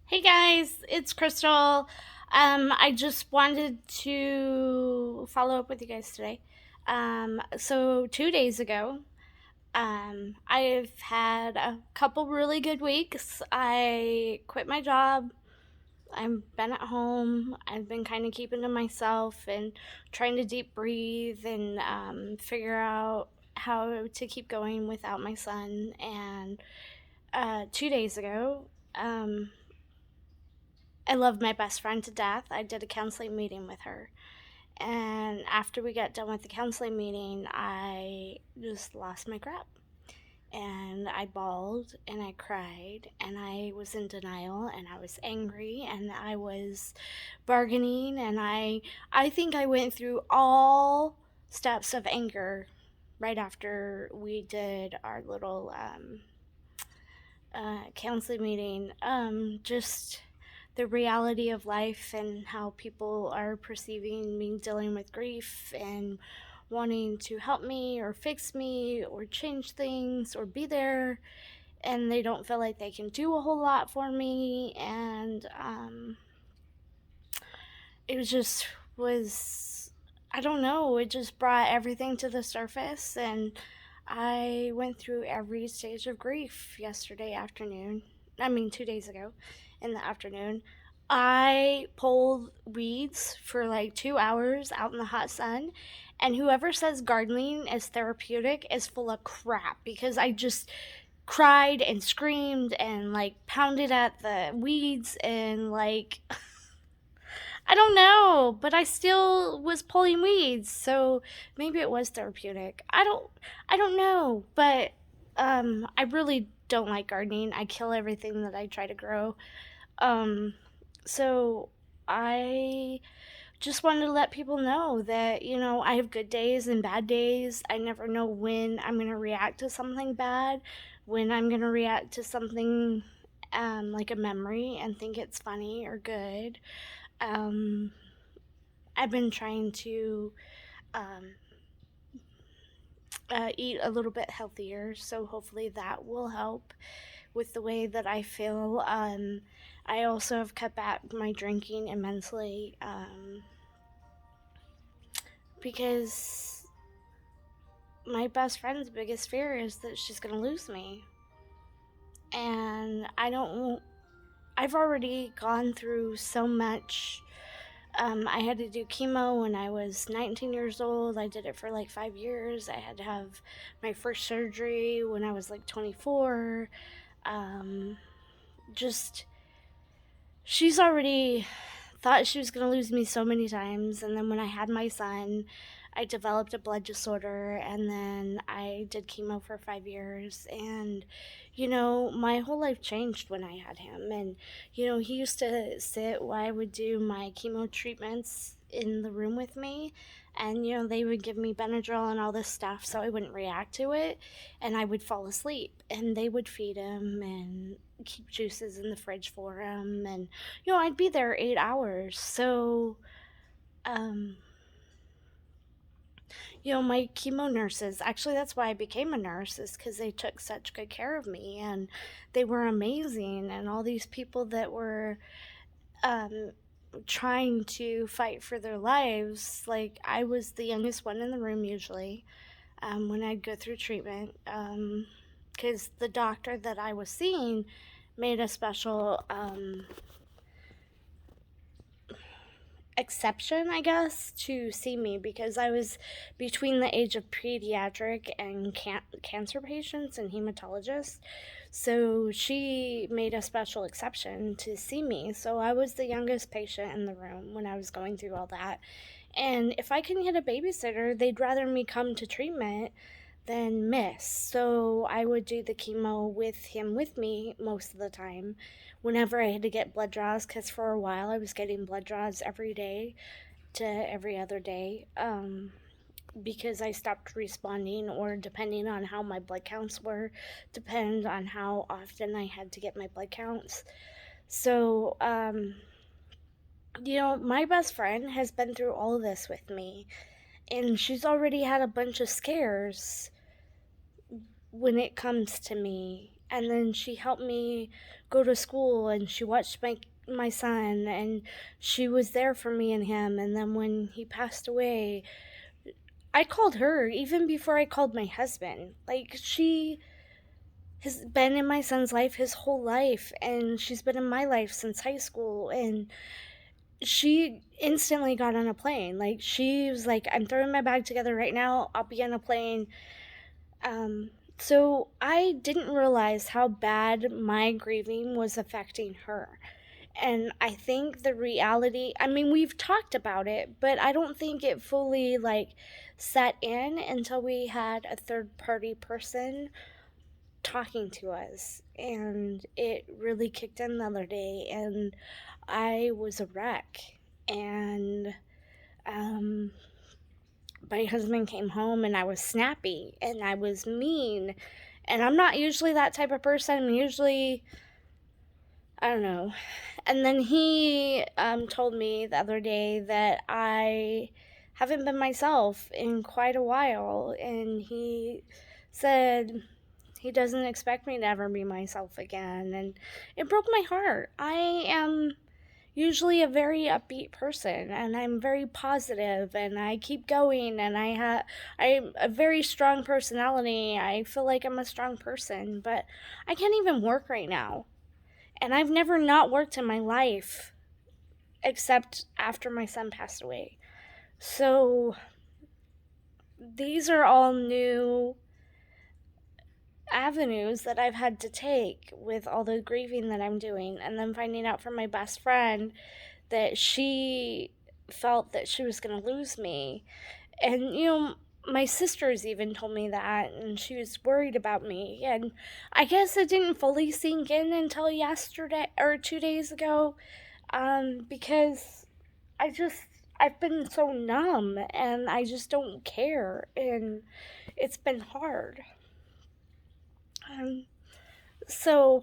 Hey guys, it's Crystal. I just wanted to follow up with you guys today. So 2 days ago, I've had a couple really good weeks. I quit my job. I've been at home. I've been kind of keeping to myself and trying to deep breathe and figure out how to keep going without my son. And 2 days ago, um, I love my best friend to death. I did a counseling meeting with her. And after we got done with the counseling meeting, I just lost my crap. And I bawled and I cried and I was in denial and I was angry and I was bargaining and I think I went through all steps of anger right after we did our little counseling meeting. Just the reality of life and how people are perceiving me dealing with grief and wanting to help me or fix me or change things or be there, and they don't feel like they can do a whole lot for me. And it was I don't know, it just brought everything to the surface, and I went through every stage of grief yesterday afternoon. I mean, 2 days ago in the afternoon. I pulled weeds for like 2 hours out in the hot sun, and whoever says gardening is therapeutic is full of crap because I just cried and screamed and like pounded at the weeds and like I don't know, but I still was pulling weeds, so maybe it was therapeutic. I don't know, but I really don't like gardening. I kill everything that I try to grow. Um so I just wanted to let people know that, I have good days and bad days. I never know when I'm going to react to something bad, when I'm going to react to something like a memory and think it's funny or good. Um, I've been trying to um, eat a little bit healthier, so hopefully that will help with the way that I feel. I also have cut back my drinking immensely because my best friend's biggest fear is that she's going to lose me. And I've already gone through so much. I had to do chemo when I was 19 years old. I did it for like 5 years. I had to have my first surgery when I was like 24. Um, just, she's already thought she was going to lose me so many times. And then when I had my son, I developed a blood disorder, and then I did chemo for 5 years. And, my whole life changed when I had him. And, he used to sit while I would do my chemo treatments in the room with me. And, they would give me Benadryl and all this stuff so I wouldn't react to it. And I would fall asleep. And they would feed him and keep juices in the fridge for him. And, I'd be there 8 hours. So, um, my chemo nurses, actually, that's why I became a nurse, is because they took such good care of me and they were amazing. And all these people that were um, trying to fight for their lives, like, I was the youngest one in the room usually when I'd go through treatment. Because the doctor that I was seeing made a special exception, I guess, to see me because I was between the age of pediatric and cancer patients and hematologists. So she made a special exception to see me. So I was the youngest patient in the room when I was going through all that. And if I can get a babysitter, they'd rather me come to treatment than miss. So I would do the chemo with him with me most of the time whenever I had to get blood draws, because for a while I was getting blood draws every day to every other day because I stopped responding, or depending on how my blood counts were, depend on how often I had to get my blood counts. So, my best friend has been through all of this with me, and she's already had a bunch of scares when it comes to me. And then she helped me go to school, and she watched my son, and she was there for me and him. And then when he passed away, I called her even before I called my husband. Like, she has been in my son's life his whole life, and she's been in my life since high school. And she instantly got on a plane. Like, she was like, I'm throwing my bag together right now, I'll be on a plane. So I didn't realize how bad my grieving was affecting her. And I think the reality, I mean, we've talked about it, but I don't think it fully like set in until we had a third party person talking to us. And it really kicked in the other day, and I was a wreck. And um my husband came home, and I was snappy and I was mean. And I'm not usually that type of person. I'm usually, I don't know. And then he told me the other day that I haven't been myself in quite a while. And he said he doesn't expect me to ever be myself again. And it broke my heart. I am usually a very upbeat person, and I'm very positive, and I keep going, and I'm a very strong personality. I feel like I'm a strong person, but I can't even work right now. And I've never not worked in my life except after my son passed away. So these are all new avenues that I've had to take with all the grieving that I'm doing, and then finding out from my best friend that she felt that she was going to lose me. And, my sisters even told me that, and she was worried about me. And I guess it didn't fully sink in until yesterday or 2 days ago, because I just, I've been so numb, and I just don't care. And it's been hard. Um, so